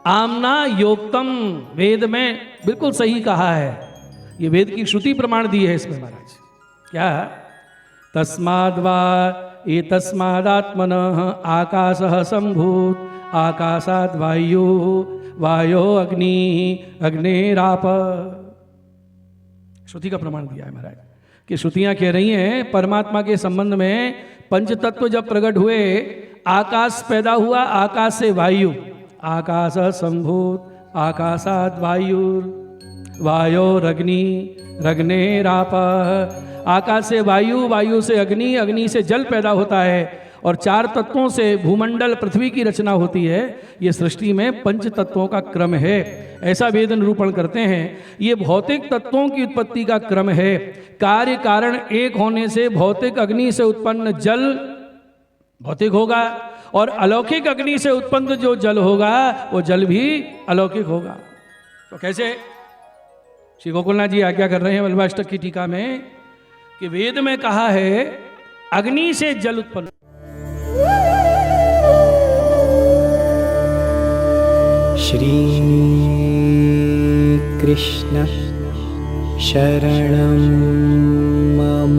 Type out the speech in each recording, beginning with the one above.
आमना योक्तम, वेद में बिल्कुल सही कहा है। ये वेद की श्रुति प्रमाण दी है इसमें महाराज। क्या? तस्माद्वा एतस्मादात्मनः आकाशः संभूत, आकाशात् वायु, वायो अग्नि, अग्निराप। श्रुति का प्रमाण दिया है महाराज कि श्रुतियां कह रही हैं परमात्मा के संबंध में पंच तत्व जब प्रकट हुए, आकाश पैदा हुआ, आकाश से वायु, आकाश संभूत, आकाशात् वायु, वायोरग्नि, अग्निराप। आकाश से वायु, वायु से अग्नि, अग्नि से जल पैदा होता है और चार तत्वों से भूमंडल पृथ्वी की रचना होती है। ये सृष्टि में पंच तत्वों का क्रम है, ऐसा वेद निरूपण करते हैं। ये भौतिक तत्वों की उत्पत्ति का क्रम है। कार्य कारण एक होने से भौतिक अग्नि से उत्पन्न जल भौतिक होगा और अलौकिक अग्नि से उत्पन्न जो जल होगा वो जल भी अलौकिक होगा। तो कैसे? श्री गोकुलनाथ जी आज्ञा कर रहे हैं वल्लभाष्टक की टीका में कि वेद में कहा है अग्नि से जल उत्पन्न। श्री कृष्ण शरणं मम।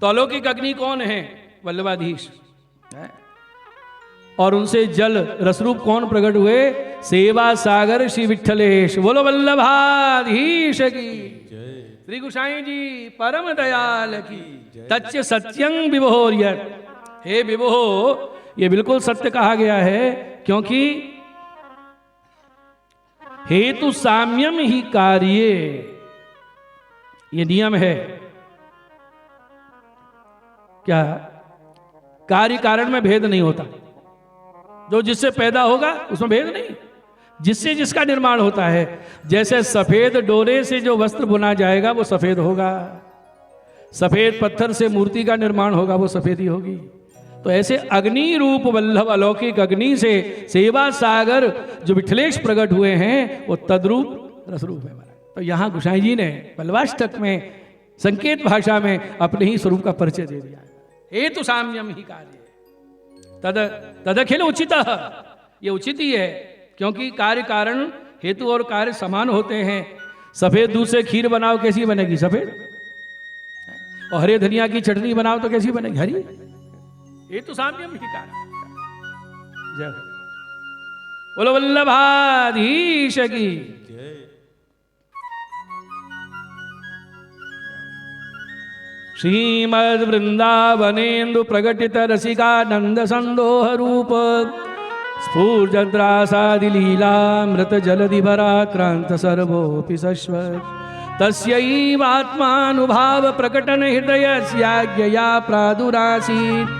तो अलौकिक अग्नि कौन है? वल्लभाधीश है। और उनसे जल रसरूप कौन प्रकट हुए? सेवा सागर श्री विठ्ठलेश। बोलो वल्लभाधीश की। श्री गोसाई जी परम दयाल की। तच्च सत्यं विभोर्यत्। हे विभो, ये बिल्कुल सत्य कहा गया है, क्योंकि हेतु साम्यम ही कार्य, ये नियम है। क्या? कार्य कारण में भेद नहीं होता। जो जिससे पैदा होगा उसमें भेद नहीं, जिससे जिसका निर्माण होता है। जैसे सफेद डोरे से जो वस्त्र बुना जाएगा वो सफेद होगा, सफेद पत्थर से मूर्ति का निर्माण होगा वो सफेद ही होगी। तो ऐसे अग्नि रूप वल्लभ अलौकिक अग्नि से सेवा सागर जो विठलेश प्रकट हुए हैं वो तद्रूप रसरूप है। तो यहाँ गोसाई जी ने वल्लभाष्टक में संकेत भाषा में अपने ही स्वरूप का परिचय दे दिया। हेतु साम्यम ही कार्य तदखिल उचित। ये उचित ही है, क्योंकि कार्य कारण हेतु और कार्य समान होते हैं। सफेद दूध से खीर बनाओ कैसी बनेगी? सफेद। और हरे धनिया की चटनी बनाओ तो कैसी बनेगी? हरी। हेतु साम्यम ही कार्य। जय बोलो वल्लभाधीश की। श्रीमद् वृंदावनेन्दु प्रकटित रसिकानंद संदोह रूप स्फूर्जद्रासादि लीलामृत जलधि भराक्रांत सर्वोऽपि शश्वत् तस्यैवात्मानुभाव प्रकटन हृदयस्याज्ञया प्रादुरासीत्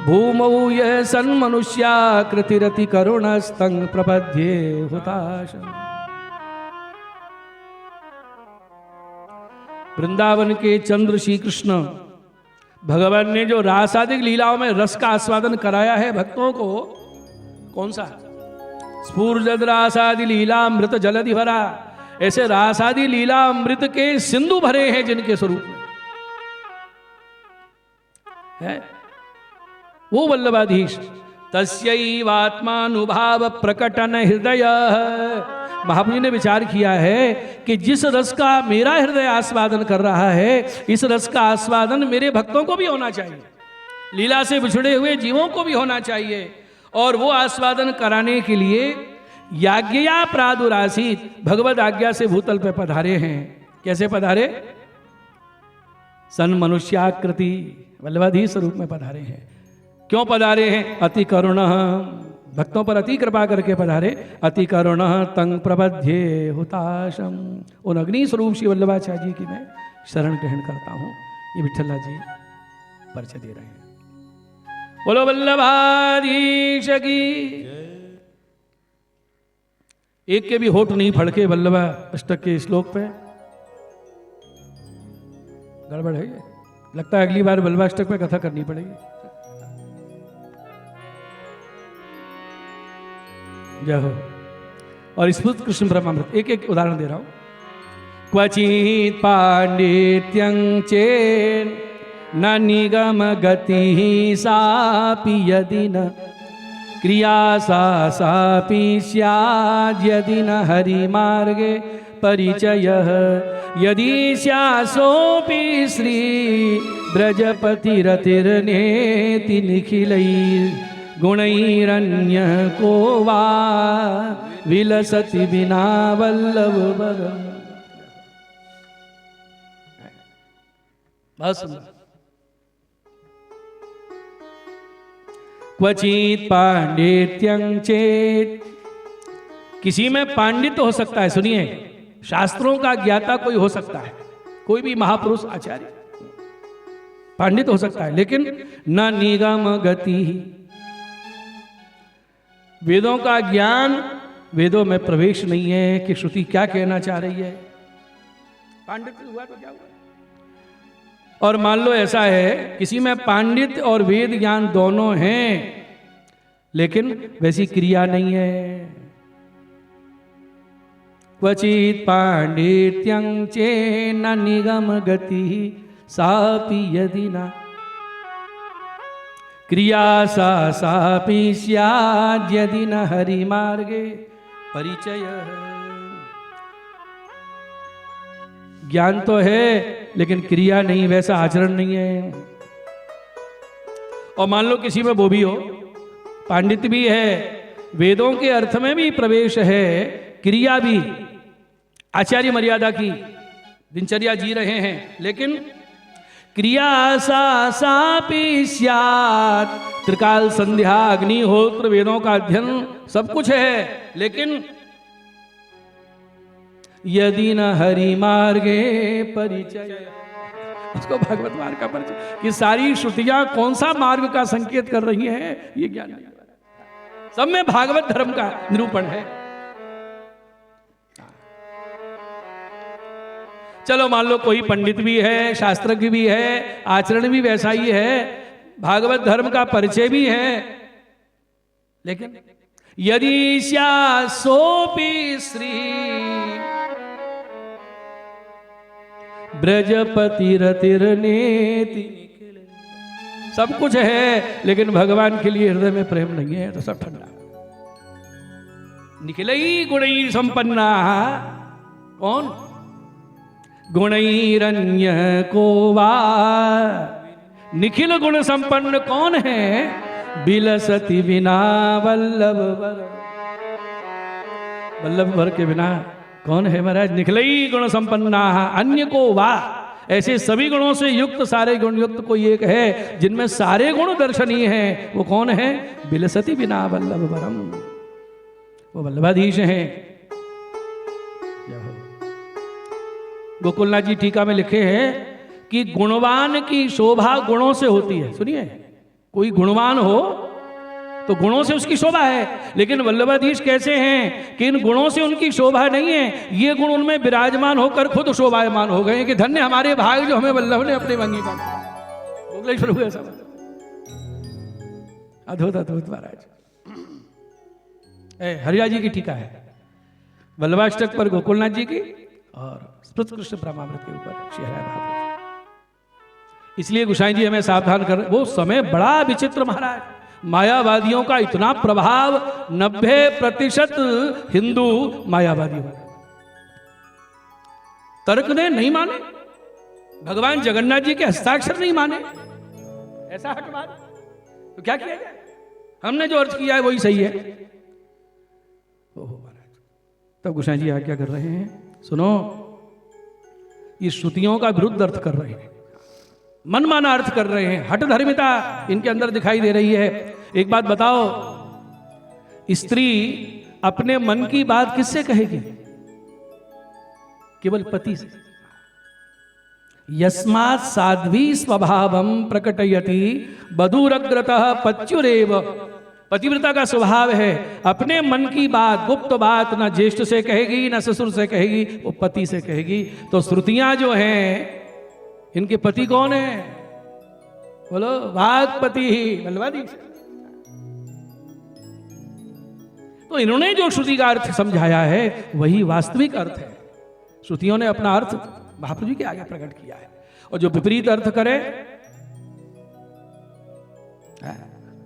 भूमौ यः सन्मनुष्याकृतिरति करुणस्तं प्रपद्ये हुताशम्। वृंदावन के चंद्र श्री कृष्ण भगवान ने जो रासादिक लीलाओं में रस का आस्वादन कराया है भक्तों को, कौन सा? स्फूर्जद रासादि लीला अमृत जलधि भरा। ऐसे रासादि लीला अमृत के सिंधु भरे हैं जिनके स्वरूप में है वो वल्लभाधीश। तस्यैवात्मानुभाव प्रकटन हृदय। महामुनि ने विचार किया है कि जिस रस का मेरा हृदय आस्वादन कर रहा है, इस रस का आस्वादन मेरे भक्तों को भी होना चाहिए, लीला से बिछड़े हुए जीवों को भी होना चाहिए। और वो आस्वादन कराने के लिए याज्ञया प्रादुरासीत, भगवद आज्ञा से भूतल पे पधारे हैं। कैसे पधारे? सन मनुष्याकृति, वल्लभाधीश स्वरूप में पधारे हैं। क्यों पधारे हैं? अति करुण, भक्तों पर अति कृपा करके पधारे। अति करुण तंग प्रबध्ये हुताशम। उन अग्नि स्वरूप श्री वल्लभाचार्य जी की मैं शरण ग्रहण करता हूँ। ये विठ्ठला जी परिचय दे रहे हैं। बोलो वल्लभाधीश की। एक के भी होठ नहीं फड़के वल्लभा अष्टक के श्लोक पे। गड़बड़ है ये, लगता है अगली बार वल्लभाष्टक पे कथा करनी पड़ेगी। जय हो। और स्फुट कृष्ण ब्रह्मामृत, एक एक उदाहरण दे रहा हूं। क्वचित पांडित्यं चेन न निगम गति सापि यदि न क्रिया सापि स्याद् यदि न हरि मार्गे परिचयः यदि स्यासोऽपि श्री ब्रजपतिरतिर्नेति निखिलैर्गुणैरन्यः को वा विलसति विना वल्लभवरम्। बहुत सुंदर। क्वचित पांडित्यं चेत, किसी में पांडित्य हो सकता है। सुनिए, शास्त्रों का ज्ञाता कोई हो सकता है, कोई भी महापुरुष आचार्य पांडित हो सकता है, लेकिन न निगम गति, वेदों का ज्ञान, वेदों में प्रवेश नहीं है कि श्रुति क्या कहना चाह रही है। पांडित्य हुआ तो क्या हुआ। और मान लो ऐसा है, किसी में पांडित्य और वेद ज्ञान दोनों हैं, लेकिन वैसी क्रिया नहीं है। क्वचित पांडित्यं चेन्न निगम गति सापि यदि न क्रिया सापि स्याद् यदि न हरि मार्गे परिचय। ज्ञान तो है लेकिन क्रिया नहीं, वैसा आचरण नहीं है। और मान लो किसी में वो भी हो, पांडित्य भी है, वेदों के अर्थ में भी प्रवेश है, क्रिया भी आचार्य मर्यादा की दिनचर्या जी रहे हैं, लेकिन क्रिया सापि स्यात्, त्रिकाल संध्या अग्निहोत्र वेदों का अध्ययन सब कुछ है, लेकिन यदि न हरि मार्गे परिचय, उसको भगवत मार्ग का परिचय, कि सारी श्रुतियां कौन सा मार्ग का संकेत कर रही हैं ये ज्ञान नहीं, सब में भागवत धर्म का निरूपण है। चलो मान लो कोई पंडित भी है, शास्त्रज्ञ भी है, आचरण भी वैसा ही है, भागवत धर्म का परिचय भी है, लेकिन यदि स्यासोऽपि श्री ब्रजपतिरतिर्नेति, सब कुछ है लेकिन भगवान के लिए हृदय में प्रेम नहीं है, तो सब ठंडा। निखिलै गुणैः संपन्ना, कौन? गुणैरन्य को वा, निखिल गुण संपन्न कौन है? बिलसति बिना वल्लभ वर, वल्लभ वर के बिना कौन है महाराज? निखिलै गुण संपन्ना अन्य को वा, ऐसे सभी गुणों से युक्त, सारे गुण युक्त कोई एक है जिनमें सारे गुण दर्शनीय हैं, वो कौन है? बिलसति बिना वल्लभ वरम, वो वल्लभाधीश हैं। गोकुलनाथ जी टीका में लिखे हैं कि गुणवान की शोभा गुणों से होती है। सुनिए, कोई गुणवान हो तो गुणों से उसकी शोभा है, लेकिन वल्लभाधीश कैसे हैं कि इन गुणों से उनकी शोभा नहीं है, ये गुण उनमें विराजमान होकर खुद शोभायमान हो गए कि धन्य हमारे भाग जो हमें वल्लभ ने अपने अंगी का। गोकुलेश्वर हुए सब अद्भुत अद्भुत महाराज। हरिया जी की टीका है वल्लभाष्टक पर, गोकुलनाथ जी की, और स्मृत कृष्ण ब्रह्मामृत के ऊपर श्री हरि महाप्रभु। इसलिए गोसाई जी हमें सावधान कर, वो समय बड़ा विचित्र महाराज, मायावादियों का इतना प्रभाव, 90% हिंदू मायावादी हो, तर्क ने नहीं माने, भगवान जगन्नाथ जी के हस्ताक्षर नहीं माने, ऐसा हटवाद, तो क्या किया जाए? हमने जो अर्थ किया है वही सही है। ओहो महाराज, तब गोसाई जी आज्ञा कर रहे हैं, सुनो, ये श्रुतियों का विरुद्ध अर्थ कर रहे हैं, मनमाना अर्थ कर रहे हैं, हठ धर्मिता इनके अंदर दिखाई दे रही है। एक बात बताओ, स्त्री अपने मन की बात किससे कहेगी? केवल पति से। यस्मात् साध्वी स्वभावं प्रकटयति बधूरग्रतः पत्युरेव, पतिव्रता का स्वभाव है अपने मन की बात, गुप्त बात न ज्येष्ठ से कहेगी न ससुर से कहेगी, वो पति से कहेगी। तो श्रुतियां जो हैं, इनके पति कौन है? बोलो, वाग्पति ही वल्लभाधीश। तो इन्होंने जो श्रुति का अर्थ समझाया है वही वास्तविक अर्थ है। श्रुतियों ने अपना अर्थ महाप्रभु जी के आगे प्रकट किया है, और जो विपरीत अर्थ करे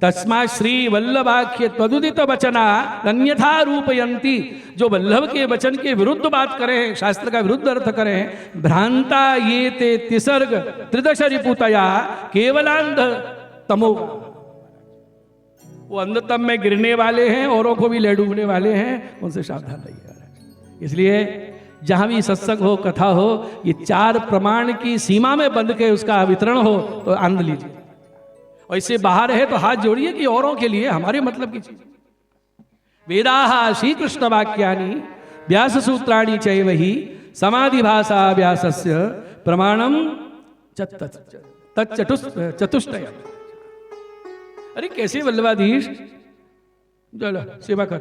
तस्मा श्री वल्लभाख्य तदुदित वचना अन्यथा रूपयंती, जो वल्लभ के वचन के विरुद्ध बात करें, शास्त्र का विरुद्ध अर्थ करें, भ्रांता ये ते तिसर्ग त्रिदश रिपुतया केवलांध तमो, वो अंधतम में गिरने वाले हैं, औरों को भी ले डूबने वाले हैं, उनसे सावधान रहिए। इसलिए जहां भी सत्संग हो, कथा हो, ये 4 प्रमाण की सीमा में बंध के उसका वितरण हो तो आनंद लीजिए, और इससे बाहर है तो हाथ जोड़िए कि औरों के लिए, हमारे मतलब की चीज। वेदाः श्री कृष्ण वाक्यानि व्यास सूत्राणि चैवहि समाधि भाषा व्यासस्य प्रमाणम चतुष्टय। अरे कैसे वल्लभाधीश, चलो सेवा कर,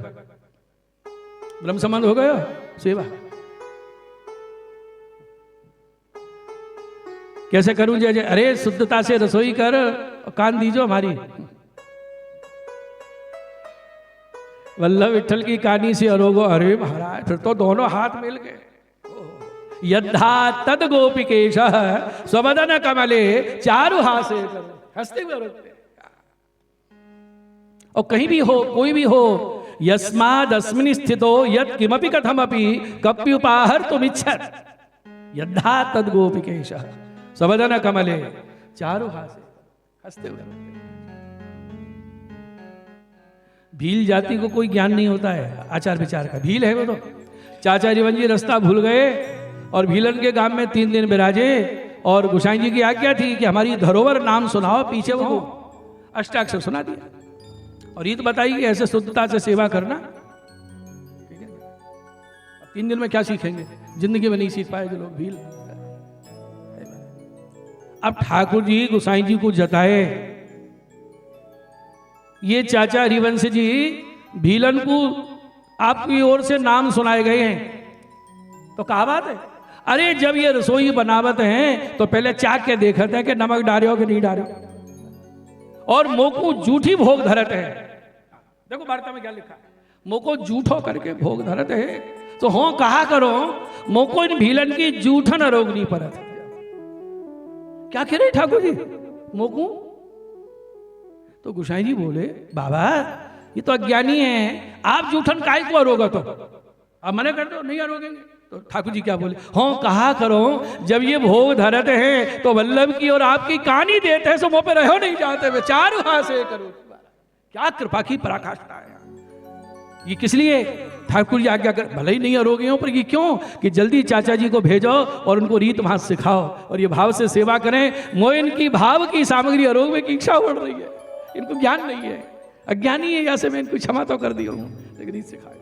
ब्रह्म संबंध हो गया, सेवा कैसे करूं जय जय, अरे शुद्धता से रसोई कर, कान दीजो हमारी। वल्लभ विठल की कहानी से अरोगो, अरे महाराज फिर तो दोनों हाथ मिल गए। यद्धा तद गोपिकेश स्वबदन कमले चारु हासे, हंसते हुए रोकते। और कहीं भी हो, कोई भी हो, यस्माद अस्मिन् स्थितो यत् किमपि कथमपि कप्युपाहर तुम इच्छत, यद्धा तद गोपिकेश स्वबदन कमले चारु हासे, हंसते हुए। भील जाति को कोई ज्ञान नहीं होता है आचार विचार का, भील है वो तो। चाचा जीवन जी रास्ता भूल गए और भीलन के गांव में 3 दिन विराजे, और गोसाई जी की आज्ञा थी कि हमारी धरोहर नाम सुनाओ, पीछे वो अष्टाक्षर सुना दिया और रीत बताई कि ऐसे शुद्धता से सेवा करना। ठीक है, 3 दिन में क्या सीखेंगे, जिंदगी में नहीं सीख पाएंगे लोग, भील। अब ठाकुर जी गोसाई जी को जताए, ये चाचा हरिवंश जी भीलन को आपकी ओर से नाम सुनाए गए हैं, तो कहा बात है। अरे जब ये रसोई बनावत हैं तो पहले चाक के देखते हैं कि नमक डालो कि नहीं डालो, और मोको झूठी भोग धरत है। देखो वार्ता में क्या लिखा है, मोको झूठो करके भोग धरत है, तो हो कहा करो मोको इन भीलन की जूठन अरोगनी परत। क्या कह रहे ठाकुर जी, मोकू? तो गोसाई जी बोले, बाबा ये तो अज्ञानी है, आप जूठन काय को अरोगा, तो आप मना कर दो, नहीं अरोगेंगे। तो ठाकुर जी क्या बोले, हो कहा करो जब ये भोग धरते हैं तो वल्लभ की और आपकी कहानी देते हैं, सो मुंह पे रहो नहीं जाते हुए, चारों हाथ से करो। क्या कृपा की पराकाष्ठा है ये, किस लिए ठाकुर जी आज्ञा कर, भले ही नहीं अरोगे हो, पर ये क्यों कि जल्दी चाचा जी को भेजो और उनको रीत भात सिखाओ और ये भाव से सेवा करें। मोइन की भाव की सामग्री अरोगवे की इच्छा बढ़ रही है, इनको ज्ञान नहीं है, अज्ञानी है, यहाँ से मैं इनको क्षमा तो कर दिया हूँ, लेकिन रीत सिखाए।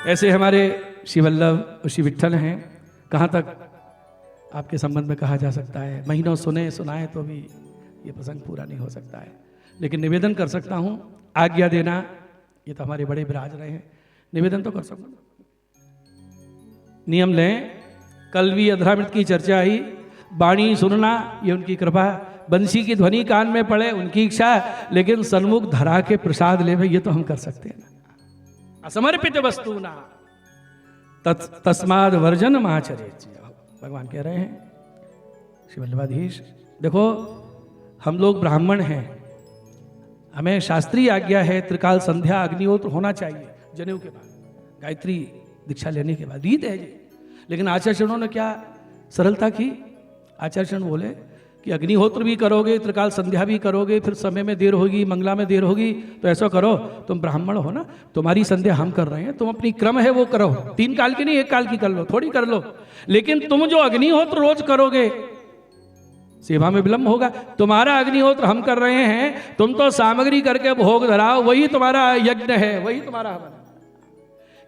ऐसे हमारे श्री वल्लभ और श्री विठ्ठल हैं, कहाँ तक आपके संबंध में कहा जा सकता है। महीनों सुने सुनाए तो भी ये प्रसंग पूरा नहीं हो सकता है, लेकिन निवेदन कर सकता हूँ, आज्ञा देना, ये तो हमारे बड़े विराज रहे हैं, निवेदन तो कर सकूँ। नियम लें, कल भी अधरामृत की चर्चा आई, वाणी सुनना ये उनकी कृपा, बंसी की ध्वनि कान में पड़े उनकी इच्छा, लेकिन सन्मुख धरा के प्रसाद ले ये तो हम कर सकते हैं ना। असमर्पित वस्तु ना तस्माद वर्जन महाचर्य, भगवान कह रहे हैं श्री वल्लभाधीश। देखो हम लोग ब्राह्मण हैं, हमें शास्त्रीय आज्ञा है, त्रिकाल संध्या अग्निहोत्र होना चाहिए जनेऊ के बाद, गायत्री दीक्षा लेने के बाद, रीत है ये। लेकिन आचार्यों ने क्या सरलता की, आचार्य बोले कि अग्निहोत्र भी करोगे, त्रिकाल संध्या भी करोगे, फिर समय में देर होगी, मंगला में देर होगी, तो ऐसा करो, तुम ब्राह्मण हो ना, तुम्हारी संध्या हम कर रहे हैं, तुम अपनी क्रम है वो करो, 3 काल की नहीं 1 काल की कर लो, थोड़ी कर लो, लेकिन तुम जो अग्निहोत्र रोज करोगे सेवा में विलंब होगा। तुम्हारा अग्निहोत्र हम कर रहे हैं, तुम तो सामग्री करके भोग धराओ, वही तुम्हारा यज्ञ है, वही तुम्हारा हवन है,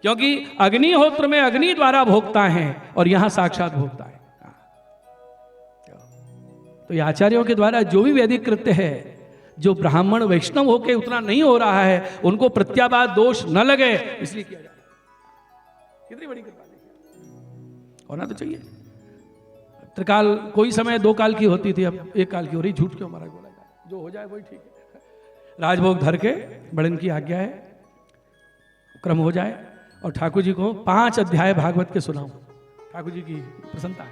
क्योंकि अग्निहोत्र में अग्नि द्वारा भोगता है और यहां साक्षात भोगता है। तो ये आचार्यों के द्वारा जो भी वैदिक कृत्य है, जो ब्राह्मण वैष्णव होके उतना नहीं हो रहा है, उनको प्रत्याबाद दोष न लगे इसलिए किया जाए। कितनी बड़ी कृपा, होना तो चाहिए। त्रिकाल कोई समय 2 काल की होती थी, अब 1 काल की हो रही, झूठ क्यों महाराज बोला जाए, जो हो जाए वही ठीक है। राजभोग धर के बड़न की आज्ञा है, क्रम हो जाए, और ठाकुर जी को 5 अध्याय भागवत के सुनाऊं, ठाकुर जी की प्रसन्नता है,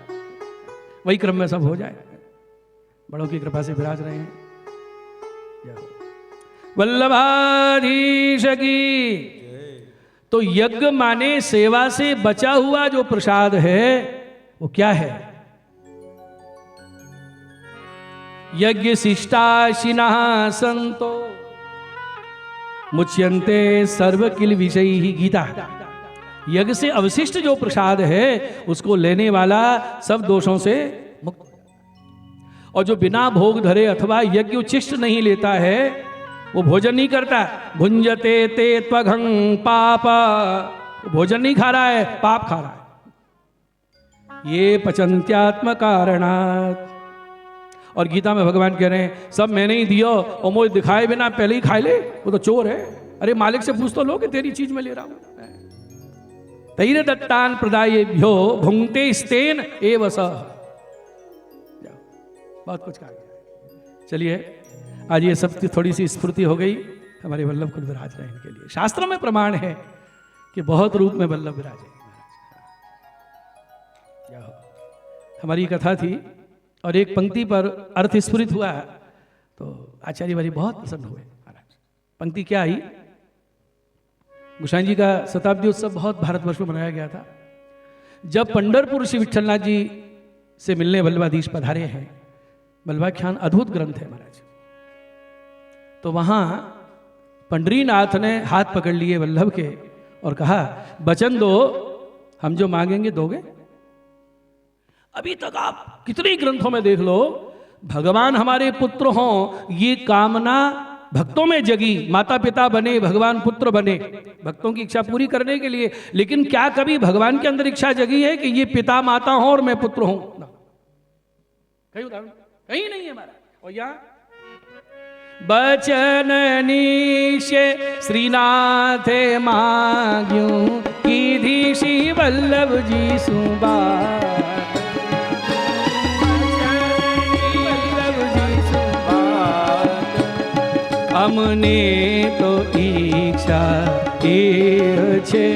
वही क्रम में सब हो जाए। बड़ों की कृपा से विराज रहे हैं। वल्लभाधीश की। तो यज्ञ माने सेवा से बचा हुआ जो प्रसाद है वो क्या है? यज्ञ शिष्टाशिनः संतो मुच्यन्ते सर्व किल विषयी ही। गीता। यज्ञ से अवशिष्ट जो प्रसाद है उसको लेने वाला सब दोषों से मुक्त। और जो बिना भोग धरे अथवा यज्ञ उच्छिष्ट नहीं लेता है वो भोजन नहीं करता। भुंजते ते त्वघं पाप, भोजन नहीं खा रहा है, पाप खा रहा है। ये पचन्त्यात्म कारणात्। और गीता में भगवान कह रहे हैं सब मैंने ही दियो और मुझे दिखाए बिना पहले ही खा ले, वो तो चोर है। अरे मालिक से पूछ तो लो कि तेरी चीज में ले रहा हूं। तैर दत्तान प्रदायेभ्यो भुंक्ते स्तेन एव स। बहुत कुछ कहा गया। चलिए आज ये सब थोड़ी सी स्फूर्ति हो गई हमारे वल्लभ कुल विराज रहने के लिए। शास्त्रों में प्रमाण है कि बहुत रूप में वल्लभ विराजे महाराज। हमारी कथा थी और एक पंक्ति पर अर्थ स्फुरित हुआ तो आचार्य वाली बहुत प्रसन्न हुए महाराज। पंक्ति क्या आई? गोसाई जी का शताब्दी उत्सव बहुत भारतवर्ष में मनाया गया था। जब पंढरपुर श्री विठलनाथ जी से मिलने वल्लभाधीश पधारे हैं, वल्लभाख्यान अद्भुत ग्रंथ है महाराज, तो वहां पंडरीनाथ ने हाथ पकड़ लिए वल्लभ के और कहा वचन दो, हम जो मांगेंगे दोगे? अभी तक आप कितने ग्रंथों में देख लो भगवान हमारे पुत्र हों ये कामना भक्तों में जगी, माता पिता बने, भगवान पुत्र बने, भक्तों की इच्छा पूरी करने के लिए। लेकिन क्या कभी भगवान के अंदर इच्छा जगी है कि ये पिता माता हों और मैं पुत्र हूं? कहीं उदाहरण कहीं नहीं है हमारा। और यहाँ बचन निश्चय श्रीनाथे मांग्यूं कीधी श्री वल्लभ जी सुबात। हमने तो इच्छा ए छे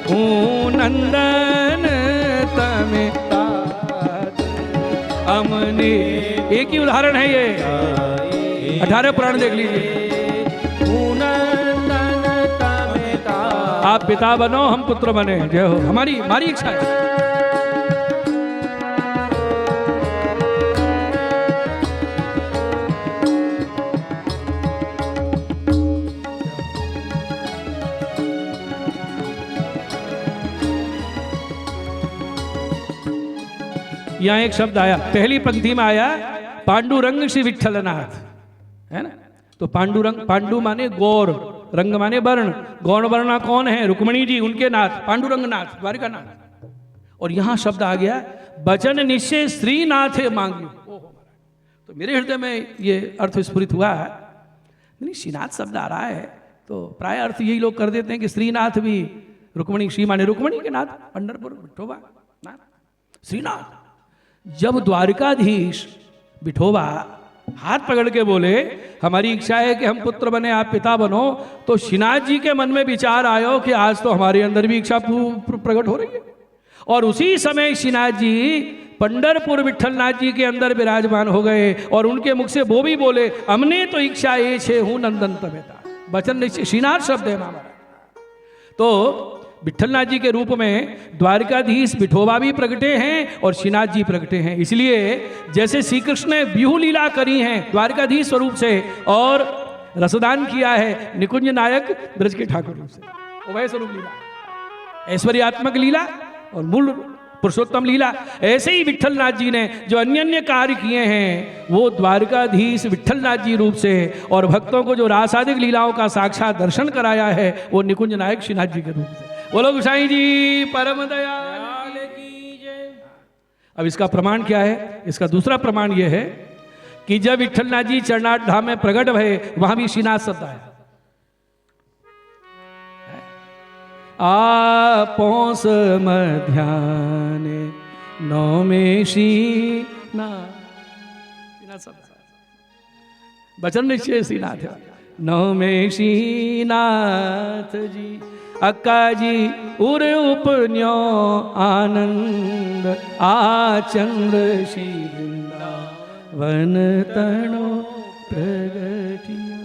हूँ नंदन तमे तात। हमने एक ही उदाहरण है ये, 18 पुराण देख लीजिए। आप पिता बनो हम पुत्र बने, जय हो। हमारी इच्छा है। यहाँ एक शब्द आया, पहली पंक्ति में आया पांडुरंग श्री विठलनाथ, है ना। तो पांडुरंग, पांडु माने गौर, रंग माने वर्ण। गौर वर्णा कौन है? रुक्मणी जी, उनके नाथ पांडुरंग नाथ, द्वारिका नाथ। और यहाँ शब्द आ गया वचन निश्चय श्रीनाथ मांग्यो। तो मेरे हृदय में ये अर्थ स्फुरित हुआ, नहीं श्रीनाथ शब्द आ रहा है तो प्राय अर्थ यही लोग कर देते हैं कि श्रीनाथ भी रुक्मणी, श्री माने रुक्मणी के नाथ, पंढरपुर विठोबा नाथ श्रीनाथ। जब द्वारिकाधीश विठोबा हाथ पकड़ के बोले हमारी इच्छा है कि हम पुत्र बने आप पिता बनो, तो श्रीनाथ जी के मन में विचार आयो कि आज तो हमारे अंदर भी इच्छा प्रकट हो रही है। और उसी समय श्रीनाथ जी पंढरपुर विठलनाथ जी के अंदर विराजमान हो गए और उनके मुख से वो भी बोले हमने तो इच्छा ये छे हूं नंदन तमेता। वचन श्रीनाथ शब्द है हमारा। तो विठलनाथ जी के रूप में द्वारिकाधीश विठोबा भी प्रगटे हैं और श्रीनाथ जी प्रगटे हैं। इसलिए जैसे श्री कृष्ण ने व्यूह लीला करी है द्वारिकाधीश स्वरूप से और रसदान किया है निकुंज नायक ब्रज के ठाकुर रूप से, वह स्वरूप लीला, ऐश्वर्यात्मक लीला और मूल पुरुषोत्तम लीला, ऐसे ही विठलनाथ जी ने जो अन्य अन्य कार्य किए हैं वो द्वारिकाधीश विठलनाथ जी रूप से, और भक्तों को जो रासादिक लीलाओं का साक्षात दर्शन कराया है वो निकुंज नायक श्रीनाथ जी के रूप से। बोलो गोसाई जी परम दयाल की जय। अब इसका प्रमाण क्या है? इसका दूसरा प्रमाण यह है कि जब विठलनाथ जी चरणाठ धाम में प्रकट भये वहां भी श्रीनाथ शब्द आया। आपों मध्याने नौमे श्रीनाथ शब्द, वचन निश्चय श्रीनाथ है। नौमे श्रीनाथ जी अक्का जी उर उपन्यो आनंद आचंद्र श्री वृंदावन तणो प्रगटिया।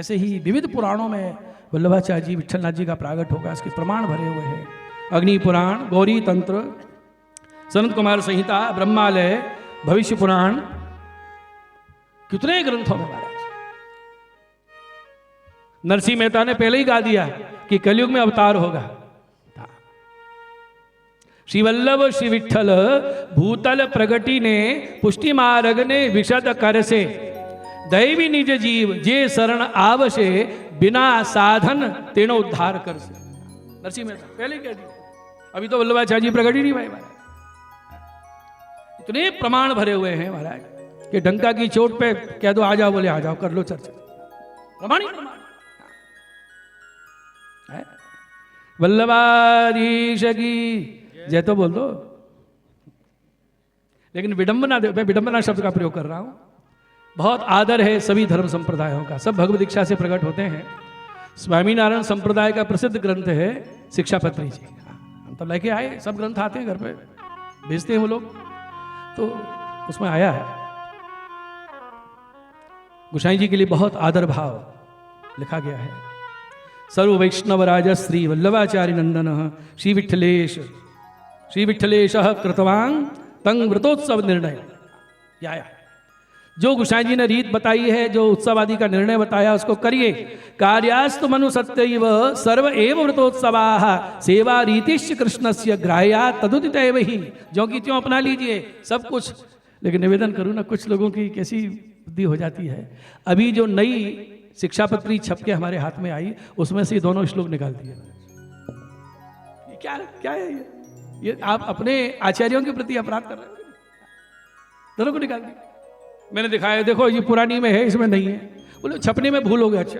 ऐसे ही विविध पुराणों में वल्लभाचार्य जी विट्ठलनाथ जी का प्रागट होगा, इसके प्रमाण भरे हुए हैं। अग्नि पुराण, गौरी तंत्र, सनत कुमार संहिता, ब्रह्मालय, भविष्य पुराण, कितने ग्रंथों में महाराज। नरसिंह मेहता ने पहले ही गा दिया कि कलयुग में अवतार होगा। श्री वल्लभ श्री विठ्ठल भूतल प्रगति ने पुष्टि मार्ग ने विशद कर से दैवी निज जीव जे शरण आवशे बिना साधन तेनो उद्धार कर से। नरसिंह मेहता पहले कह दिया, अभी तो वल्लभाचार्य जी प्रगट ही नहीं भाई महाराज। इतने प्रमाण भरे हुए हैं महाराज कि डंका की चोट पे कह दो आ जाओ, बोले आ जाओ, कर लो चर्चा, प्रमाण ही प्रमाण। वल्लभाधीश की जय तो बोल दो। लेकिन विडंबना, मैं विडंबना शब्द का प्रयोग कर रहा हूं। बहुत आदर है सभी धर्म संप्रदायों का, सब भगवत दीक्षा से प्रकट होते हैं। स्वामीनारायण संप्रदाय का प्रसिद्ध ग्रंथ है शिक्षापत्री जी, हम तो लेके आए, सब ग्रंथ आते हैं घर पे, भेजते हैं वो लोग। तो उसमें आया है गोसाई जी के लिए बहुत आदर भाव लिखा गया है। सर्व वैष्णव राज श्री वल्लभाचार्य नंदन श्री विठ्ठलेश कृतवान तंग व्रतोत्सव निर्णय। आया जो गोसाई जी ने रीत बताई है, जो उत्सव आदि का निर्णय बताया, उसको करिए। कार्यास्तु मनु सत्यैव सर्व एव व्रतोत्सवाः सेवा रीतिश्च कृष्णस्य ग्राह्या तदुदित एव ही। जो कि त्यों अपना लीजिए सब कुछ। लेकिन निवेदन करूँ ना, कुछ लोगों की कैसी बुद्धि हो जाती है। अभी जो नई शिक्षापत्री छप के हमारे हाथ में आई, उसमें से दोनों श्लोक निकाल दिए। ये क्या है ये आप अपने आचार्यों के प्रति अपराध कर रहे हो। दोनों को निकाल दिया। मैंने दिखाया, देखो ये पुरानी में है, इसमें नहीं है। बोले छपने में भूल हो गया। अच्छा,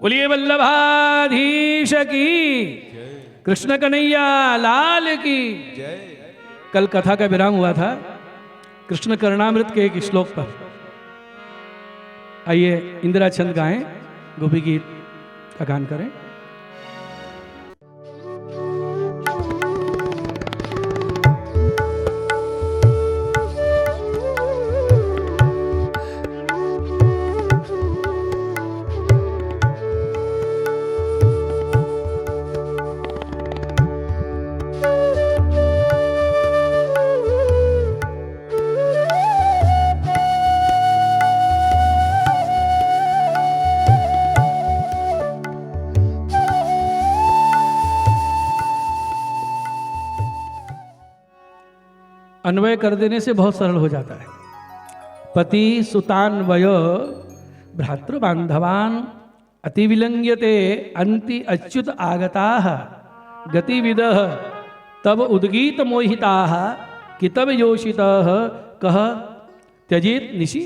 बोलिए वल्लभाधीश की, कृष्ण कन्हैया लाल की जय। कल कथा का विराम हुआ था कृष्ण करणामृत के एक श्लोक पर। आइए इंदिरा चंद गाएं, गोपी गीत का गान करें। अन्वय कर देने से बहुत सरल हो जाता है। पति सुतान्वय भ्रातृ बांधवान अति विलंग्यते अंति अच्युत आगताः गतिविदः तब उद्गीत मोहिताः कितब योषितः कह त्यजेत निशि।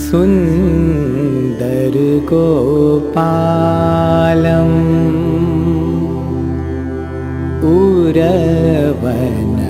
सुंदर गोपालम उरवन